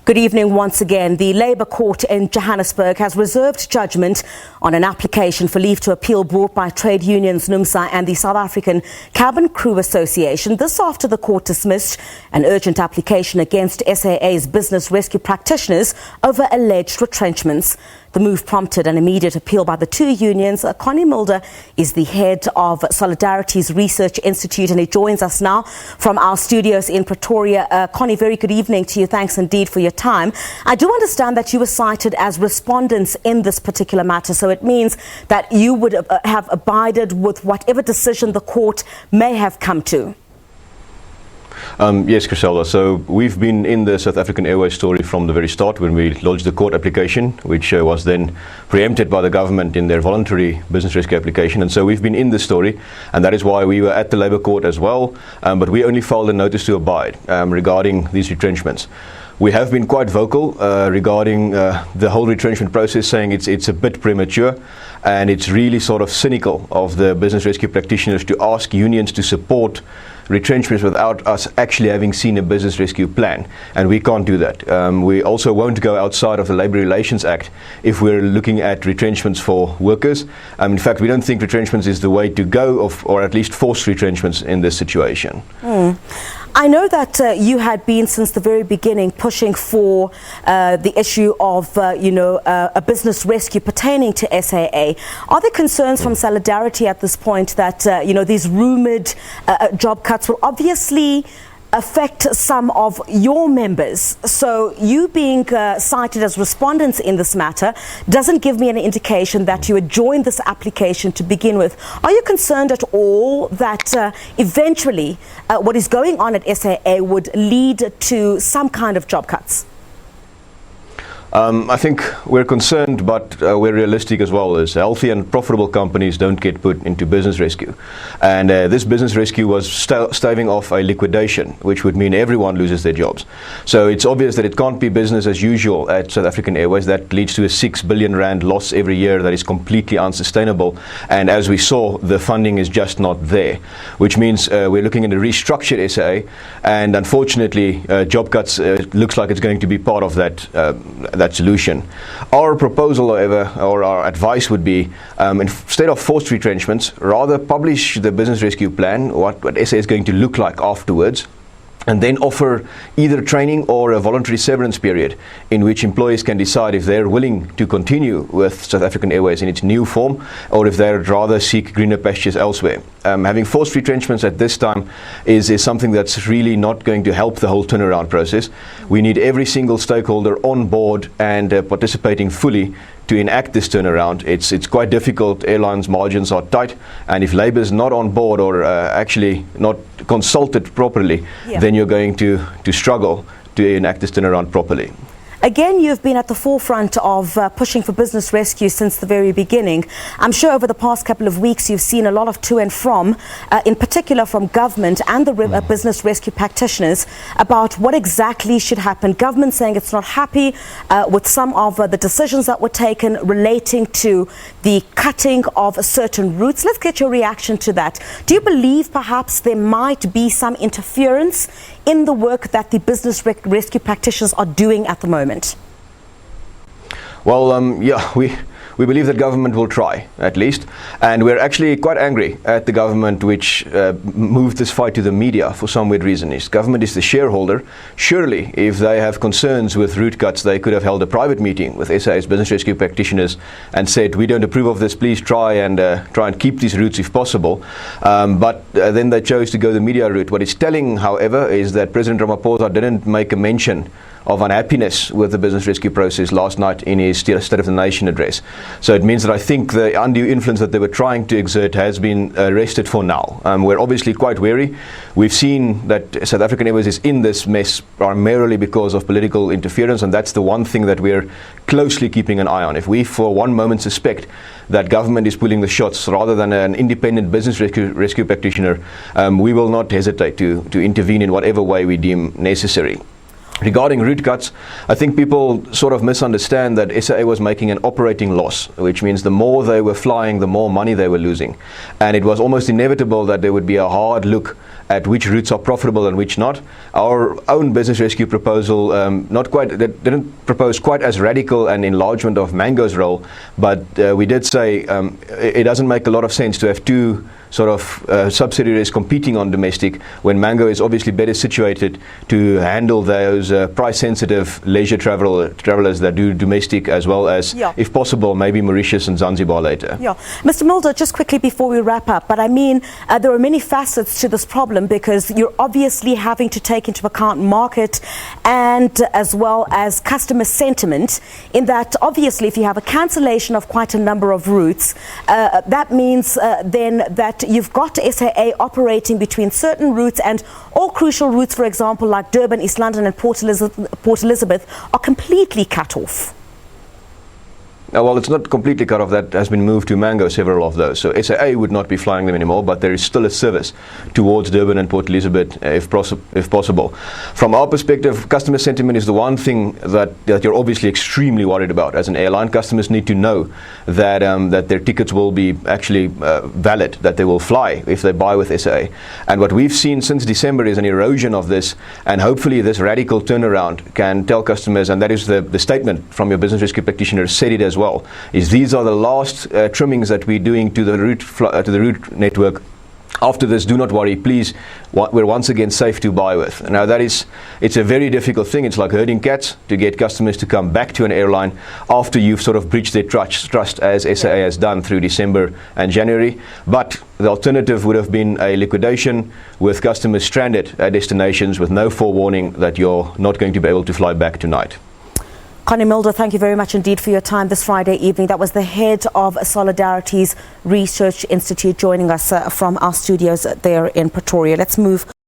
Good evening once again. The Labour Court in Johannesburg has reserved judgment on an application for leave to appeal brought by trade unions NUMSA and the South African Cabin Crew Association. This after the court dismissed an urgent application against SAA's business rescue practitioners over alleged retrenchments. The move prompted an immediate appeal by the two unions. Connie Mulder is the head of Solidarity's Research Institute, and he joins us now from our studios in Pretoria. Connie, very good evening to you. Thanks indeed for your time. I do understand that you were cited as respondents in this particular matter, so it means that you would have abided with whatever decision the court may have come to. Yes, Griselda. So we've been in the South African Airways story from the very start when we lodged the court application, which was then preempted by the government in their voluntary business rescue application. And so we've been in the story, and that is why we were at the Labour Court as well. But we only filed a notice to abide regarding these retrenchments. We have been quite vocal regarding the whole retrenchment process, saying it's a bit premature, and it's really sort of cynical of the business rescue practitioners to ask unions to support retrenchments without us actually having seen a business rescue plan, and we can't do that. We also won't go outside of the Labour Relations Act if we're looking at retrenchments for workers. In fact, we don't think retrenchments is the way to go, or at least forced retrenchments in this situation. I know that you had been since the very beginning pushing for the issue of, a business rescue pertaining to SAA. Are there concerns from Solidarity at this point that, these rumoured job cuts will obviously affect some of your members? So you being cited as respondents in this matter doesn't give me any indication that you had joined this application to begin with. Are you concerned at all that eventually what is going on at SAA would lead to some kind of job cuts? I think we're concerned, but we're realistic as well. As healthy and profitable companies don't get put into business rescue. And this business rescue was staving off a liquidation, which would mean everyone loses their jobs. So it's obvious that it can't be business as usual at South African Airways. That leads to a 6 billion rand loss every year that is completely unsustainable. And as we saw, the funding is just not there, which means we're looking at a restructured SAA. And unfortunately, job cuts looks like it's going to be part of that solution. Our proposal, however, or our advice would be, instead of forced retrenchments, rather publish the business rescue plan, what SA is going to look like afterwards, and then offer either training or a voluntary severance period in which employees can decide if they're willing to continue with South African Airways in its new form, or if they'd rather seek greener pastures elsewhere. Having forced retrenchments at this time is something that's really not going to help the whole turnaround process. We need every single stakeholder on board and participating fully to enact this turnaround. It's quite difficult. Airlines' margins are tight, and if Labour is not on board or actually not consulted properly, then you're going to struggle to enact this turnaround properly. Again, you've been at the forefront of pushing for business rescue since the very beginning. I'm sure over the past couple of weeks you've seen a lot of to and from, in particular from government and the business rescue practitioners, about what exactly should happen. Government saying it's not happy with some of the decisions that were taken relating to the cutting of certain routes. Let's get your reaction to that. Do you believe perhaps there might be some interference in the work that the business rescue practitioners are doing at the moment? Well, we believe that government will try, at least, and we're actually quite angry at the government which moved this fight to the media for some weird reason. Government is the shareholder. Surely, if they have concerns with route cuts, they could have held a private meeting with SAA's business rescue practitioners and said, we don't approve of this, please try and keep these routes if possible. But then they chose to go the media route. What it's telling, however, is that President Ramaphosa didn't make a mention of unhappiness with the business rescue process last night in his State of the Nation address. So it means that I think the undue influence that they were trying to exert has been arrested for now. We're obviously quite wary. We've seen that South African Airways is in this mess primarily because of political interference, and that's the one thing that we're closely keeping an eye on. If we for one moment suspect that government is pulling the shots rather than an independent business rescue practitioner, we will not hesitate to intervene in whatever way we deem necessary. Regarding route cuts, I think people sort of misunderstand that SAA was making an operating loss, which means the more they were flying, the more money they were losing. And it was almost inevitable that there would be a hard look at which routes are profitable and which not. Our own business rescue proposal didn't propose quite as radical an enlargement of Mango's role, but we did say it doesn't make a lot of sense to have two sort of subsidiaries competing on domestic when Mango is obviously better situated to handle those price-sensitive leisure travelers that do domestic, as well as, if possible, maybe Mauritius and Zanzibar later. Yeah. Mr. Mulder, just quickly before we wrap up, but I mean, there are many facets to this problem, because you're obviously having to take into account market and as well as customer sentiment, in that obviously if you have a cancellation of quite a number of routes, that means then that you've got SAA operating between certain routes, and all crucial routes, for example, like Durban, East London and Port Elizabeth are completely cut off. Well, it's not completely cut off. That has been moved to Mango, several of those. So SAA would not be flying them anymore, but there is still a service towards Durban and Port Elizabeth if possible. From our perspective, customer sentiment is the one thing that you're obviously extremely worried about. As an airline, customers need to know that that their tickets will be actually valid, that they will fly if they buy with SAA. And what we've seen since December is an erosion of this, and hopefully this radical turnaround can tell customers, and that is the statement from your business rescue practitioner said it as well, is these are the last trimmings that we're doing to the route network. After this, do not worry, please, we're once again safe to buy with. Now it's a very difficult thing. It's like herding cats to get customers to come back to an airline after you've sort of breached their trust, as SAA has done through December and January. But the alternative would have been a liquidation with customers stranded at destinations with no forewarning that you're not going to be able to fly back tonight. Connie Mulder, thank you very much indeed for your time this Friday evening. That was the head of Solidarity's Research Institute joining us from our studios there in Pretoria. Let's move